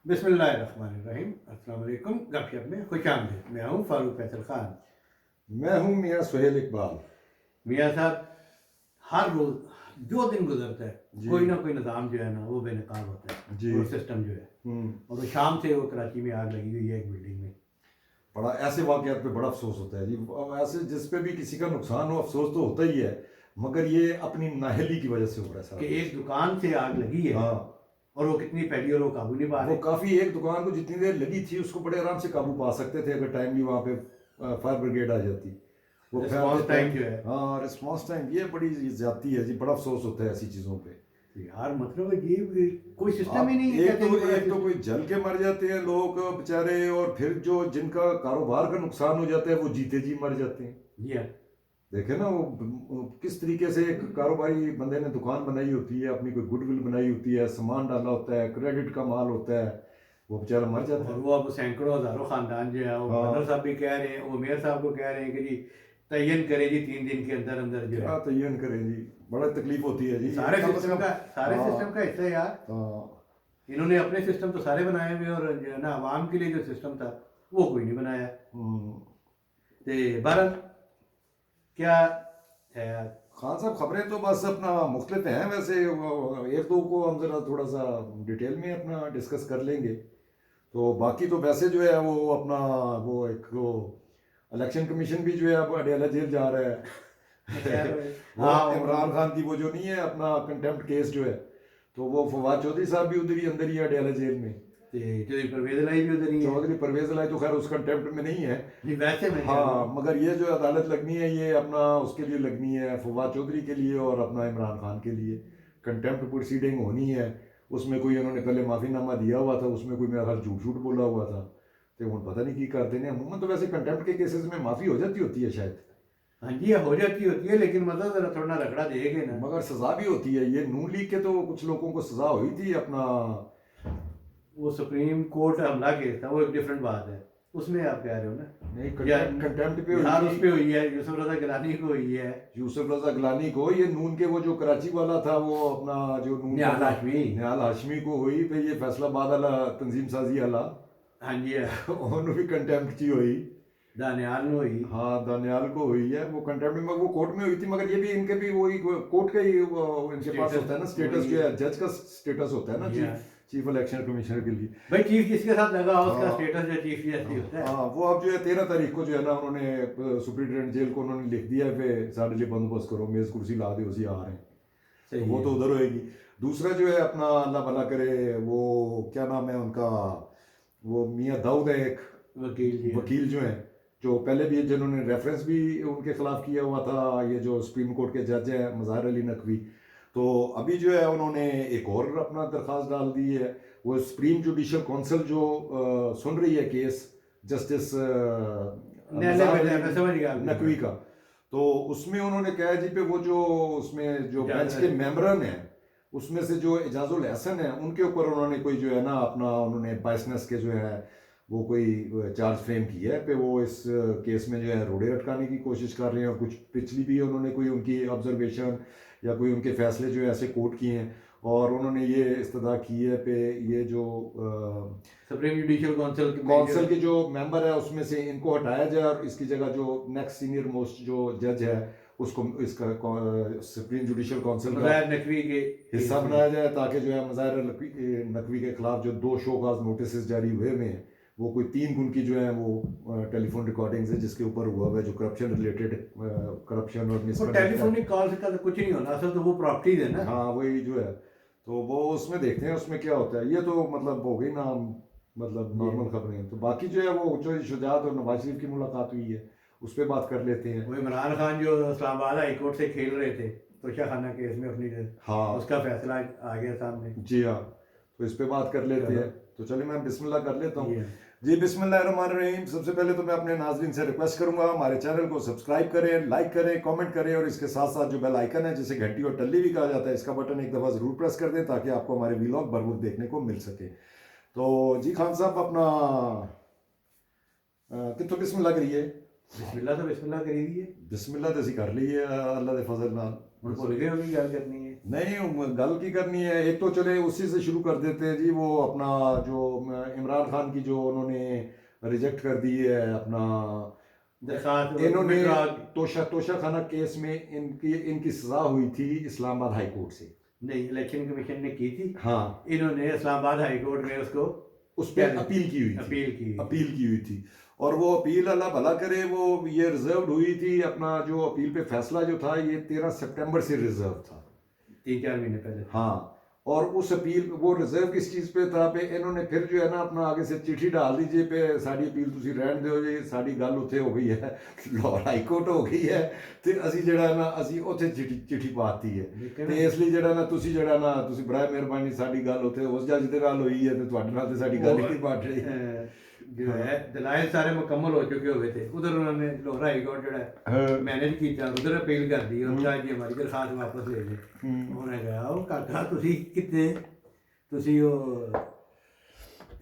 बिस्मिल्लाहिर्रहमानिर्रहीम। अस्सलाम वालेकुम। गपशप में खुशामदीद। मैं हूँ फारूक फैसल खान। मैं हूँ मियाँ सुहेल इकबाल। मियाँ साहब, हर रोज़ जो दिन गुजरता है जी कोई ना कोई निज़ाम जो है ना वो बेनकाब होता है जी और सिस्टम जो है। और वो शाम से वो कराची में आग लगी हुई है एक बिल्डिंग में। बड़ा ऐसे वाक़यात पे बड़ा अफसोस होता है जी। ऐसे जिस पे भी किसी का नुकसान हो अफसोस तो होता ही है, मगर ये अपनी नाअहली की वजह से हो रहा है सारा कि कुछ। एक दुकान से आग लगी है हाँ, और वो कितनी फैली और वो काबू नहीं पा वो रहे। काफ़ी एक दुकान को जितनी देर लगी थी उसको बड़े आराम से काबू पा सकते थे अगर टाइमली वहाँ पे फायर ब्रिगेड आ जाती। वो रिस्पॉन्स टाइम जो है हाँ, रिस्पॉन्स टाइम ये बड़ी ज़्यादती है जी। बड़ा अफसोस होता है ऐसी चीज़ों पे। यार, मतलब ये कोई सिस्टम ही आप नहीं है। कहते हैं एक तो कोई जल के मर जाते हैं लोग बेचारे, और फिर जो जिनका कारोबार का नुकसान हो जाता है वो जीते जी मर जाते हैं। जी हाँ। देखे ना वो किस तरीके से एक कारोबारी बंदे ने दुकान बनाई होती है, अपनी कोई गुडविल बनाई होती है, सामान डाला होता है, क्रेडिट का माल होता है, वो बेचारा मर जाता और है। वो अब सैकड़ों हज़ारों ख़ानदान जो है वो बदर हाँ, साहब भी कह रहे हैं, वो मेयर साहब को कह रहे हैं कि जी तयन करें जी 3 दिन के अंदर अंदर जो है। क्या तयन करें जी। बड़ा तकलीफ होती है ये जी, सारे कम से सिस्टम कम। का हाँ हिस्सा है यार। हाँ। इन्होंने अपने सिस्टम तो सारे बनाए हुए और जो है ना आवाम के लिए जो सिस्टम था वो कोई नहीं बनाया। हम्म। तो बहरहाल क्या है यार। खान साहब, खबरें तो बस अपना मुख्तलिफ हैं वैसे। एक दो को हम जरा थोड़ा सा डिटेल में अपना डिस्कस कर लेंगे। तो बाकी तो वैसे जो है वो अपना वो एक वो इलेक्शन कमीशन भी जो है अब अडयाला जेल जा रहा अच्छा यार। है। वो हाँ, इमरान खान की वो जो नहीं है अपना कंटेम्प्ट केस जो है, तो वो फवाद चौधरी साहब भी उधर ही अंदर ही है अडयाला जेल में। जो परवेज लाई भी उधर ही है। चौधरी परवेज लाई तो खैर उस कंटेम्प्ट में नहीं है। जी, वैसे मैं कह रहा हाँ, हूँ। मगर ये जो अदालत लगनी है ये अपना उसके लिए लगनी है, फवाद चौधरी के लिए और अपना इमरान खान के लिए कंटेम्प्ट प्रोसीडिंग होनी है। उसमें कोई उन्होंने पहले माफ़ीनामा दिया हुआ था, उसमें कोई मेरा ख्याल झूठ झूठ बोला हुआ था, तो हम पता नहीं की करते हैं। अमूमन तो वैसे कंटेम्प्ट के केसेस में माफ़ी हो जाती होती है शायद, हाँ जी, हो जाती होती है, लेकिन मतलब जरा थोड़ा रगड़ा देगे ना। मगर सज़ा भी होती है। ये नून लीग के तो कुछ लोगों को सज़ा हुई थी अपना। वो सुप्रीम कोर्ट हमला केस था, वो एक डिफरेंट बात है। उसमें आप कह रहे हो ना। नहीं, या कंटेम्प्ट पे हुई यार थी। उस पे हुई है, यूसुफ रजा गिलानी को हुई है। यूसुफ रजा गिलानी को, ये नून के वो जो कराची वाला था वो अपना जो नून का निहाल हाशमी। निहाल हाशमी को हुई, फिर ये फैसलाबाद वाला तंजीम साजी वाला हाँ जी है। उन्होंने भी कंटेम्प्ट की हुई। दानियाल ने हुई। हाँ, दानियाल को हुई है वो कंटेम्प्ट में, वो कोर्ट में हुई थी, मगर ये भी इनके भी वही कोर्ट का ही इनके पास स्टेटस होता है ना, स्टेटस जो है जज का स्टेटस होता है ना, जी हाँ। चीफ इलेक्शन कमिश्नर के लिए। भाई चीफ जिसके साथ लगा हो उसका हाँ स्टेटस जो चीफ जैसी होता है। हाँ, वो अब जो है 13 तारीख को जो है ना उन्होंने सुप्रिटेंडेंट जेल को उन्होंने लिख दिया है पे साढ़े लिए बंदोबस्त करो, मेज कुर्सी ला दे उसी आ रहे हैं। तो सही वो है। तो उधर होएगी। दूसरा जो है अपना अल्लाह भला करे, वो क्या नाम है उनका, वो मियाँ दाऊद है एक वकील जी। वकील जो हैं, जो पहले भी जिन्होंने रेफरेंस भी उनके खिलाफ किया हुआ था, ये जो सुप्रीम कोर्ट के जज हैं मज़ाहिर अली नकवी, तो अभी जो है उन्होंने एक और अपना दरख्वास्त डाल दी है। वो सुप्रीम जुडिशल काउंसिल जो सुन रही है केस जस्टिस समझ गया। नकवी का, तो उसमें उन्होंने कहा है जी पे वो जो उसमें जो बेंच के मेंबरन हैं उसमें से जो एजाजुल एहसन है उनके ऊपर उन्होंने कोई जो है ना अपना उन्होंने बायसनेस के जो है वो कोई चार्ज फ्रेम किया है पे वो इस केस में जो है रोड़े अटकाने की कोशिश कर रहे हैं। और कुछ पिछली भी उन्होंने कोई उनकी ऑब्जर्वेशन या कोई उनके फैसले जो है ऐसे कोर्ट किए हैं, और उन्होंने ये इस्तदा की है पे ये जो सुप्रीम जुडिशल काउंसिल के जो मेंबर है उसमें से इनको हटाया जाए और इसकी जगह जो नेक्स्ट सीनियर मोस्ट जो जज है उसको इसका सुप्रीम जुडिशल काउंसिल का नकवी के हिस्सा बनाया जाए, ताकि जो है मज़ाहिर नकवी के खिलाफ जो 2 शोकाज नोटिस जारी हुए हुए हैं, वो कोई 3 गुण की जो है वो टेलीफोन रिकॉर्डिंग्स है जिसके ऊपर हुआ हुआ है जो करप्शन रिलेटेड करप्शन और मिसकंडक्ट। टेलीफोनिक कॉल का तो कुछ नहीं होना, असल तो वो प्रॉपर्टीज है ना। हाँ, वही जो है, तो वो उसमें देखते हैं उसमें क्या होता है। ये तो मतलब हो गई ना मतलब नॉर्मल खबरें। तो बाकी जो है वो जो शुजात और नवाज शरीफ की मुलाकात हुई है उस पर बात कर लेते हैं। वो इमरान खान जो इस्लामाबाद हाई कोर्ट से खेल रहे थे तोशा खाना केस में अपनी हाँ उसका फैसला आ गया सामने। जी हाँ, तो इस पे बात कर लेते चलो। हैं। तो चलिए मैं बिस्मिल्लाह कर लेता हूँ जी हाँ। जी। बिस्मिल्लाहिर्रहमानिर्रहीम। सबसे पहले तो मैं अपने नाज़रीन से रिक्वेस्ट करूंगा हमारे चैनल को सब्सक्राइब करें, लाइक करें, कमेंट करें, और इसके साथ साथ जो बेल आइकन है जिसे घंटी और टल्ली भी कहा जाता है इसका बटन एक दफ़ा ज़रूर प्रेस कर दें ताकि आपको हमारे व्लॉग बरवक्त देखने को मिल सके। तो जी खान साहब अपना कितों बिस्मिल्लाह करिए। बिस्मिल्लाह तो बिस्मिल्लाह करी दी है। बिस्मिल्लाह तो असी कर ली है अल्लाह के फजल नाल। हम भूल गए होगी गल करनी है। नहीं गल की करनी है। एक तो चले उसी से शुरू कर देते हैं जी, वो अपना जो इमरान खान की जो उन्होंने रिजेक्ट कर दी है अपना दरखास्त इन्होंने withdraw तोशा खाना केस में इनकी इनकी सजा हुई थी इस्लामाबाद हाई कोर्ट से। नहीं, इलेक्शन कमीशन ने की थी। हाँ, इन्होंने इस्लामाबाद हाई कोर्ट में उसको उस पर अपील की हुई थी। अपील की हुई थी और वो अपील अल्लाह भला करे वो ये रिजर्व हुई थी। अपना जो अपील पे फैसला जो था ये 13 सितंबर से रिजर्व था, 3-4 महीने पहले। हाँ, और उस अपील वो रिजर्व किस चीज़ पे था पे इन्होंने फिर जो है ना अपना आगे से चिट्ठी डाल दीजिए पे साड़ी अपील तुसी रहन दिओ जी, साड़ी गल उत्थे हो गई है लाहौर हाई कोर्ट हो गई है ते असी जेड़ा ना असी उत्थे चिट्ठी पाती है ते इसलिए जेड़ा ना तुसी बराए मेहरबानी साड़ी गल उत्थे उस जज दे नाल होई है ते तुहाडे नाल ते साड़ी गल ही नहीं बन रही। जो है दलाइल सारे मुकम्मल हो चुके हुए थे, उधर उन्होंने लाहौर हाई कोर्ट जो है मैनेज किया, उधर अपील कर दी और चाहे जी हमारी दरखास्त वापस ले लें। उन्होंने कहा ਉਹ ਕਾਕਾ ਤੁਸੀਂ ਕਿਤੇ ਤੁਸੀਂ ਉਹ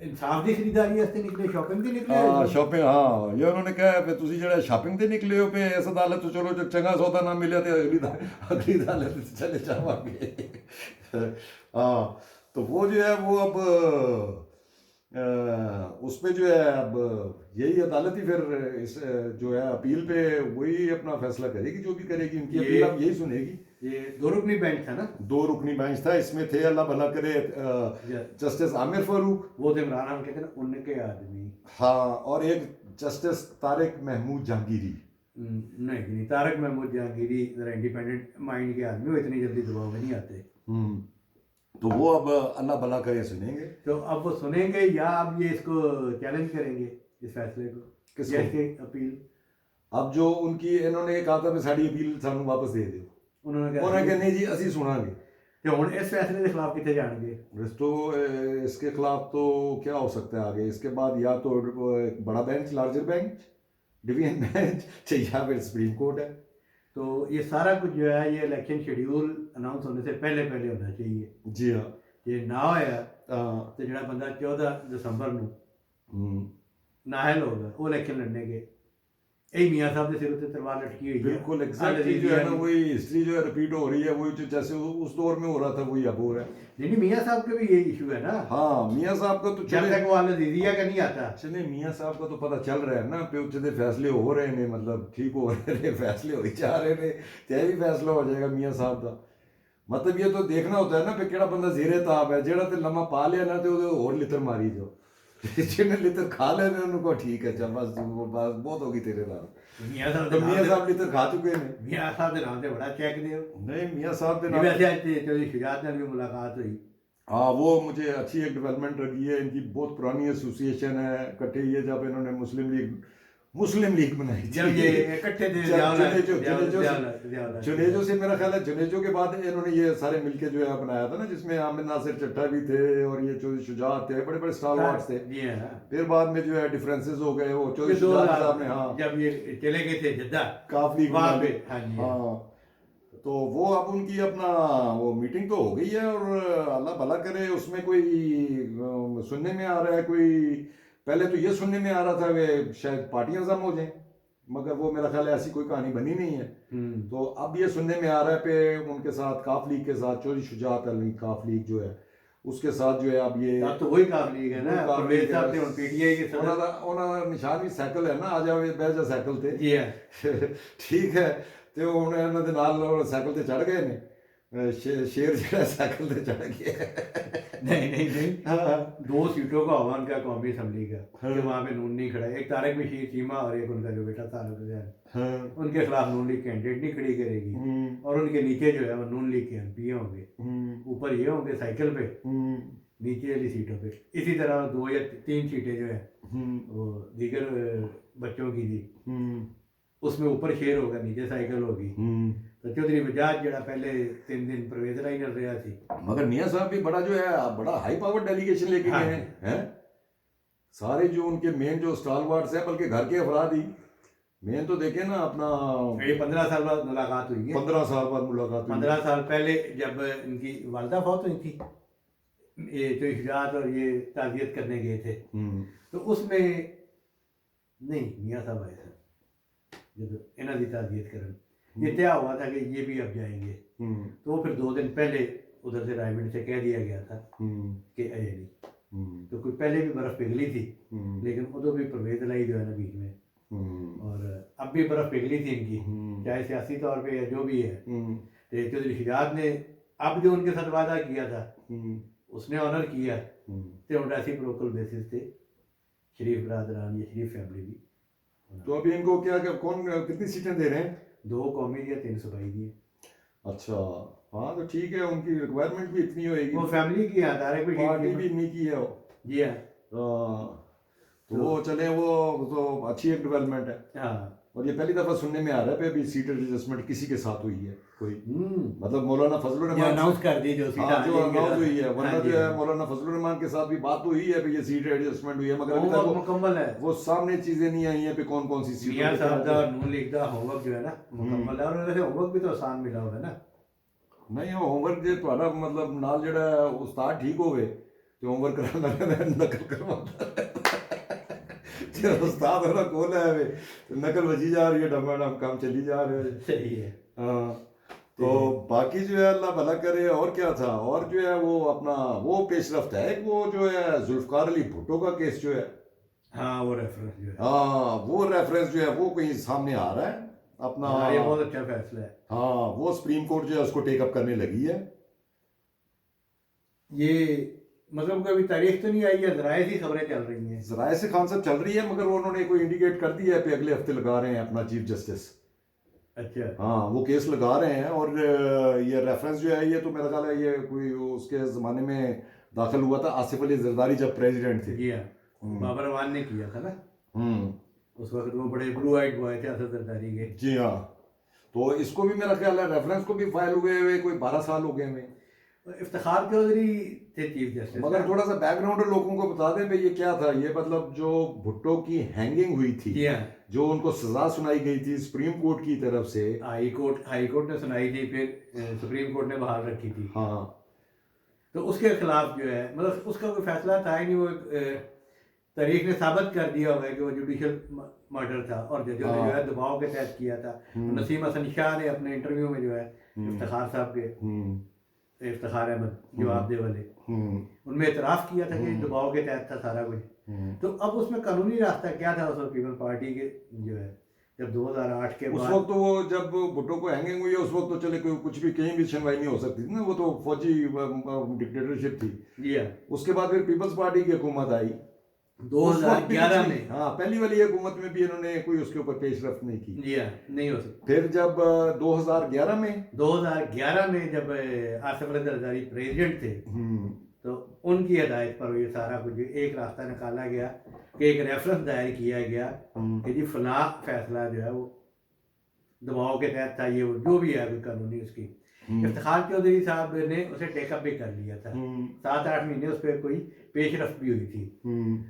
इंसाफ की खरीदारी वास्ते निकले, शॉपिंग की निकले? हाँ शॉपिंग, हाँ ये उन्होंने कहा पे तुसी जेड़ा शॉपिंग ते निकले हो पे इस अदालत तो चलो जो चंगा सौदा ना मिले तो अगली अदालत से चले जावांगे। हाँ तो वो जो है वो अब उस पे जो है अब यही अदालत ही फिर इस जो है अपील पे वही अपना फैसला करेगी, जो भी करेगी उनकी अपील अब यही सुनेगी। ये 2 रुकनी बेंच था ना? 2 रुकनी बेंच था, इसमें थे अल्लाह भला करे जस्टिस आमिर फारूक, वो थे इमरान खान कहते हैं उनके आदमी। हाँ, और एक जस्टिस तारिक महमूद जहांगीरी। नहीं, तारिक महमूद जहांगीरी जरा इंडिपेंडेंट माइंड के आदमी, वो इतनी जल्दी दबाव में नहीं आते। तो वो अब अल्लाह भला करे सुनेंगे। तो अब वो सुनेंगे या अब ये इसको चैलेंज करेंगे इस फैसले को, किसको? अपील। अब जो उनकी इन्होंने कहा था मैं साड़ी अपील सानू वापस दे दो, उन्होंने कहा नहीं जी असी सुनांगे। तो हुण इस फैसले के खिलाफ कितने जाएंगे? तो इसके खिलाफ तो क्या हो सकता है आगे, इसके बाद या तो एक बड़ा bench, larger bench, division bench, या फिर सुप्रीम कोर्ट है। तो ये सारा कुछ जो है ये इलेक्शन शेड्यूल अनाउंस होने से पहले पहले होना चाहिए। जी हाँ, ये ना होया तो जो बंदा 14 दिसंबर ਨੂੰ नाहल होगा वो इलेक्शन लड़ने के, यही मियाँ साहब के सिर उत्ते तलवार लटकी हुई है। बिल्कुल एग्जैक्टली जो है ना वही हिस्ट्री जो है रिपीट हो रही है, वही जो जैसे उस दौर में हो रहा था वही अब हो रहा है। नहीं मियाँ साहब का भी यही इशू है ना। हाँ, मियाँ साहब का तो जब तक वो अल अजीजिया का नहीं आता चले, मियाँ साहब का तो पता चल रहा है ना पे उच्चते फैसले हो रहे हैं, मतलब ठीक हो रहे हैं, फैसले हो ही जा रहे हैं, चाहे भी फैसला हो जाएगा मियाँ साहब का। मतलब ये तो देखना होता है ना पे केड़ा बंदा जीरे ताब है, जेड़ा ते लम्मा पा लिया ना तो और लितर मारी जो जिन्हें लितर खा लेने उनको ठीक है, चल बस बहुत होगी तेरे नाल। मियाँ साहब तो मियाँ साहब लितर खा चुके हैं। मियाँ साहब के नाम से बड़ा चेक दे नहीं, मियाँ साहब के नाम वैसे आज चौधरी शुजात नाल भी मुलाकात हुई। हाँ, वो मुझे अच्छी एक डेवलपमेंट लगी है, इनकी बहुत पुरानी एसोसिएशन है इकट्ठे, ये जब इन्होंने मुस्लिम लीग बनाई जब ये इकट्ठे थे जुनेजो से, मेरा ख्याल है जुनेजो के बाद इन्होंने ये सारे मिलके जो है बनाया था ना, जिसमें आमिर नासिर चट्टा भी थे और ये चौधरी शुजात थे, बड़े बड़े स्टारवार्ड्स थे। फिर बाद में जो है डिफरेंसेस हो गए, वो चौधरी शुजात साहब ने हाँ जब ये चले गए थे जद्दा काफली वहाँ पे, हाँ, तो वो अब उनकी अपना वो मीटिंग तो हो गई है और अल्लाह भला करे उसमें कोई सुनने में आ रहा है, कोई पहले तो ये सुनने में आ रहा था वे शायद पार्टियां जम हो जाएं, मगर वो मेरा ख्याल है ऐसी कोई कहानी बनी नहीं है। तो अब ये सुनने में आ रहा है पे उनके साथ काफ लीग के साथ चौधरी शुजात अली काफ लीग जो है उसके साथ जो है अब ये तो वही काफ लीग है ना, परवेज साहब थे पीटीआई के साथ उन्होंना निशान भी साइकिल है ना, आ जावे बह जा साइकिल ते जी है ठीक है, तो हुण इन्हां दे नाल साइकिल ते चढ़ गए ने, शेर जो साइकिल से चढ़ गया। नहीं हाँ। 2 सीटों का आह्वान का कौमी असम्बली का कि वहाँ पे नून नहीं खड़ा, एक तारिक बशीर चीमा और एक उनका जो बेटा तारिक हुसैन, उनके खिलाफ नून लीग कैंडिडेट नहीं खड़ी करेगी और उनके नीचे जो है वो नून लीग के एमपी होंगे, ऊपर ये होंगे साइकिल पे, नीचे वाली सीटों पे। इसी तरह 2 या 3 सीटें जो है वो दीगर बच्चों की थी, उसमें ऊपर शेर होगा नीचे साइकिल होगी। तो चौधरी बजाज जरा पहले 3 दिन परवेज लाई कर रहा थी, मगर मियाँ साहब भी बड़ा जो है बड़ा हाई पावर डेलीगेशन लेके गए हैं, सारे जो उनके मेन जो स्टालवार्ड्स हैं, बल्कि घर के अफराद ही मेन तो देखे ना अपना। ये 15 साल बाद मुलाकात हुई है, 15 साल बाद मुलाकात हुई। 15 साल पहले जब इनकी वालदा फौत हुई थी, ये जो शुजात और ये ताज़ियत करने गए थे, तो उसमें नहीं मियाँ साहब आए थे जब इन्हों की ताज़ियत करन, ये तय हुआ था कि ये भी अब जाएंगे। तो वो फिर 2 दिन पहले उधर से रायगढ़ से कह दिया गया था कि अजय नहीं। तो कुछ पहले भी बर्फ़ पिघली थी, लेकिन उधर भी परवेज़ लाई जो है ना बीच में, और अब भी बर्फ़ पिघली थी इनकी, चाहे सियासी तौर पे या जो भी है। तो चौधरी शुजात ने अब जो उनके साथ वादा किया था उसने ऑनर किया। तो उन ऐसी लोकल बेसिस पे शरीफ बरादरान या शरीफ फैमिली भी। तो अभी इनको क्या क्या कौन कितनी सीटें दे रहे हैं? 2 कौमी या 3 सूबाई दी। अच्छा, हाँ तो ठीक है, उनकी रिक्वायरमेंट भी इतनी होएगी, वो फैमिली की है, तारिक बशीर पार्टी भी इतनी की है जी हाँ। तो वो चले, वो तो अच्छी एक डेवलपमेंट है। हाँ, और ये पहली दफा सुनने में आ रहा है पे अभी सीट एडजस्टमेंट किसी के साथ हुई है कोई, मतलब मौलाना फजलुर रहमान अनाउंस कर दी जो सीट जो अनाउंस हुई है, वरना जो है मौलाना फजलुर रहमान के साथ भी बात तो हुई है कि ये सीट एडजस्टमेंट हुई है, मगर अभी तक मुकम्मल है, वो सामने चीजें नहीं आई हैं पे कौन कौन सी सीट। मियां साहब का नून लीग का होमवर्क जो है ना मुकम्मल है, और वैसे होमवर्क भी तो आसान मिला होगा ना। नहीं, वो होमवर्क जो तुम्हारा मतलब नाल जेड़ा उस्ताद ठीक हो गए तो होमवर्क कराना रहना, नकल करवाता जो उस्ताद होना कौन है वे, नकल बची जा रही है, डमाडम काम चली जा रहे हैं। सही है। हाँ, तो बाकी जो है अल्लाह भला करे। और क्या था, और जो है वो अपना वो पेशरफ्त है एक, वो जो है जुल्फकार अली भुट्टो का केस जो है, हाँ वो रेफरेंस जो है, हाँ वो रेफरेंस जो है वो कहीं सामने आ रहा है अपना। ये बहुत अच्छा फैसला है। हाँ, वो सुप्रीम कोर्ट जो है उसको टेकअप करने लगी है। ये मतलब कोई अभी तारीख तो नहीं आई है, जराए से खबरें चल रही हैं, जराए से खान साहब चल रही है, मगर उन्होंने कोई इंडिकेट कर दिया है कि अगले हफ्ते लगा रहे हैं अपना चीफ जस्टिस। अच्छा, हाँ वो केस लगा रहे हैं, और ये रेफरेंस जो है ये तो मेरा ख्याल है ये कोई उसके ज़माने में दाखिल हुआ था आसिफ अली जरदारी जब प्रेसिडेंट थे। जी हाँ, बाबर अवान ने किया था ना उस वक्त, वो बड़े ब्लू आइट बॉय थे आसिफ जरदारी के। जी हाँ, तो इसको भी मेरा ख्याल है रेफरेंस को भी फाइल हुए हुए कोई 12 साल हो गए हमें। इफ्तिखार चौधरी थे चीफ जस्टिस। मगर थोड़ा सा बैकग्राउंड लोगों को बता दें भाई ये क्या था, ये मतलब जो भुट्टो की हैंगिंग हुई थी, जो उनको सजा सुनाई गई थी सुप्रीम कोर्ट की तरफ से, हाई कोर्ट ने सुनाई थी, फिर सुप्रीम कोर्ट ने बहाल रखी थी। हाँ, तो उसके खिलाफ जो है मतलब उसका कोई फैसला था ही नहीं, वो तारीख ने साबित कर दिया हुआ है कि वो जुडिशल मर्डर था, और जजों ने जो है दबाव के तहत किया था। नसीम हसन शाह ने अपने इंटरव्यू में जो है इफ्तिखार साहब के, इफ्तिखार अहमद जवाबदेह वाले, उनमें इतराफ़ किया था कि दबाव के तहत था सारा कुछ। तो अब उसमें कानूनी रास्ता क्या था उस वक्त पीपल पार्टी के जो है, जब 2008 के उस बाद, वक्त तो वो जब भुट्टो को हैंगिंग हुई है उस वक्त तो चले कोई कुछ भी कहीं भी सुनवाई नहीं हो सकती थी ना, वो तो फौजी डिक्टेटरशिप थी। जी हाँ, उसके बाद फिर पीपल्स पार्टी की हुकूमत आई 2011 में। हाँ, पहली वाली हुकूमत में भी इन्होंने कोई उसके ऊपर पेशरफ्त नहीं की। जी हाँ, नहीं हो सकता। फिर जब 2011 में जब आसिफ अली जरदारी प्रेसिडेंट थे, तो उनकी हिदायत पर ये सारा कुछ एक रास्ता निकाला गया कि एक रेफरेंस दायर किया गया कि जी फला फैसला जो है वो दबाव के तहत था, ये वो जो भी है कोई कानूनी उसकी। इफ्तिखार चौधरी साहब ने उसे टेकअप भी कर लिया था, 7-8 महीने उस पर कोई पेशरफ्त भी हुई थी,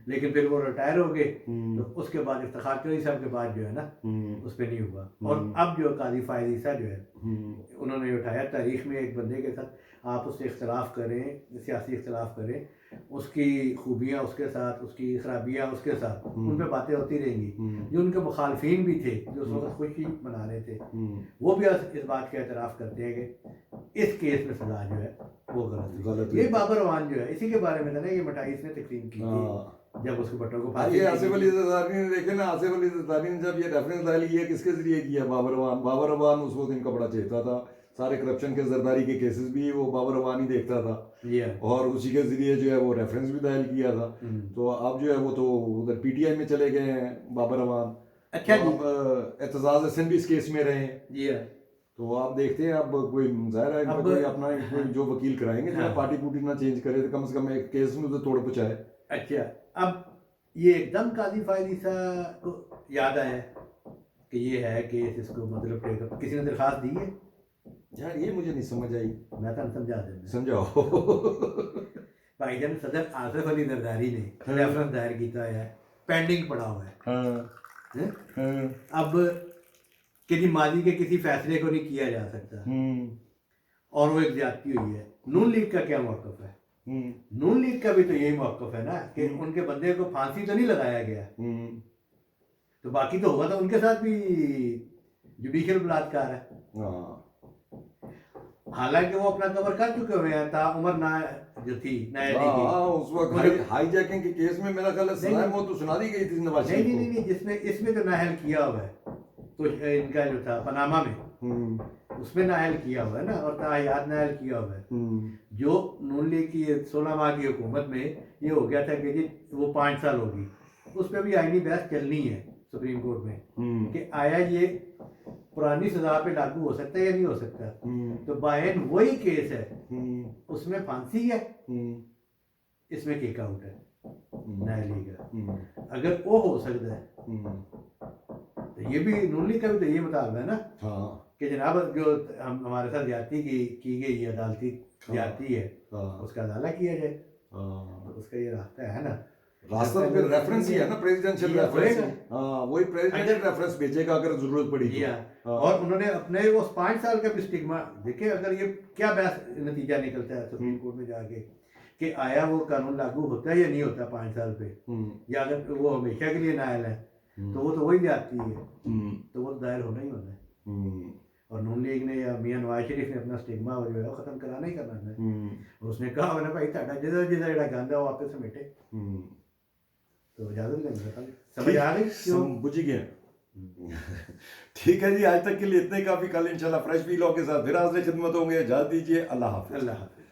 लेकिन फिर वो रिटायर हो गए। तो उसके बाद इफ्तिखार चौधरी साहब के बाद जो है ना उस पर नहीं हुआ। और अब जो काजी फायद ईसा जो है उन्होंने उठाया, तारीख में एक बंदे के साथ आप उससे इख्तलाफ करें, सियासी इख्तलाफ करें, उसकी खूबियाँ उसके साथ, उसकी खराबियाँ उसके साथ, उन पर बातें होती रहेंगी। जो उनके मुखालफिन भी थे जो उस वक्त खुशी मना रहे थे, वो भी इस बात का एतराफ़ करते हैं कि इस केस में सजा जो है वो गलत है। ये बाबर अवान जो है इसी के बारे में था ना, ये मिठाई इसने तकसीम की थी जब उसके बटों को ये आसिफ अली जरदारी ने देखे ना, आसिफ अली जरदारी ने जब ये रेफरेंस डाली है किसके जरिए किया, बाबर अवान उस वक्त इनका बड़ा चेता था, सारे करप्शन के जरदारी के केसेस भी वो बाबर अवान ही देखता था, और उसी के जरिए जो है वो रेफरेंस भी दायर किया था। तो अब जो है वो तो उधर पीटीआई में चले गए हैं बाबर अवान। अच्छा, एतजाज हसन भी इस केस में रहे हैं। तो आप देखते हैं अब कोई जाहिर है इनका कोई अपना कोई जो वकील कराएंगे जो पार्टी पूटी ना चेंज करे तो कम से कम एक केस में तो तोड़ पहुंचाए। अच्छा, अब ये एकदम काजी फायद ईसा को याद आया कि ये है केस, इसको मतलब टेकअप किसी ने दरखास्त दी है यार, ये मुझे नहीं समझ आई, मैं तो समझा देना, समझाओ। भाईजान सदर आसिफ अली जरदारी ने रेफरेंस दायर किया है, पेंडिंग पड़ा हुआ है। अब किसी माजी के किसी फैसले को नहीं किया जा सकता, और वो एक ज्यादती हुई है। नून लीग का क्या मौक़िफ़ है? नून लीग का भी तो यही मौक़िफ़ है ना कि उनके बंदे को फांसी तो नहीं लगाया गया, तो बाकी तो हुआ था उनके साथ भी जुडिशियल बलात्कार है। हाँ हालांकि वो अपना कवर कर चुके हुए हैं, ताउम्र ना जो थी न्यायालय की। हाँ, उस वक्त हाईजैकिंग के केस में मेरा ख्याल है सजाए मौत तो सुना दी गई थी नवाज नहीं शरीफ नहीं को। नहीं नहीं, जिसमें इसमें तो नाहल किया हुआ है, तो इनका जो था पनामा में, उसमें नाहल किया हुआ है ना, और ताहयात नाहल किया हुआ है। जो नून लीग की 16 माह की हुकूमत में ये हो गया था कि जी वो 5 साल होगी, उस पर भी आईनी बहस चलनी है सुप्रीम कोर्ट में कि आया ये पुरानी सजा पे लागू हो सकता है या नहीं हो सकता। तो बायन वही केस है, उसमें फांसी है, इसमें किक आउट है न्यायालय का। अगर वो हो सकता है तो ये भी नून लीग का भी तो ये मुतालबा है ना कि जनाब जो हमारे साथ ज्यादती की गई है, अदालती ज्यादती है, उसका अदाला किया जाए। तो उसका ये रास्ता है ना, रास्ता तो फिर रेफरेंस ही है ना, प्रेसिडेंशियल रेफरेंस। हाँ, वही प्रेसिडेंशियल रेफरेंस भेजेगा अगर जरूरत पड़ी तो। और उन्होंने अपने वो 5 साल का भी स्टिग्मा देखे, अगर ये क्या बहस नतीजा निकलता है सुप्रीम कोर्ट में जाके कि आया वो कानून लागू होता है या नहीं होता 5 साल पे, या अगर वो हमेशा के लिए नायल है, तो वो तो वही जाती है, तो वो दायर होना ही होना है। और नून लीग ने या मियां नवाज शरीफ ने अपना स्टिग्मा जो है वो खत्म कराना ही करना है। और उसने कहा मैंने भाई ताड़ा जिधर जिधर जड़ा गंदा वो आपस समेटे। तो इजाजत लेंगे, समझ आ गई क्यों? बुझ गया। ठीक है जी, आज तक के लिए इतने काफी। कल इंशाल्लाह फ्रेश वीलॉग के साथ फिर हाजिर खिदमत होंगे। इजाजत दीजिए, अल्लाह हाफिज। अल्लाह हाफिज।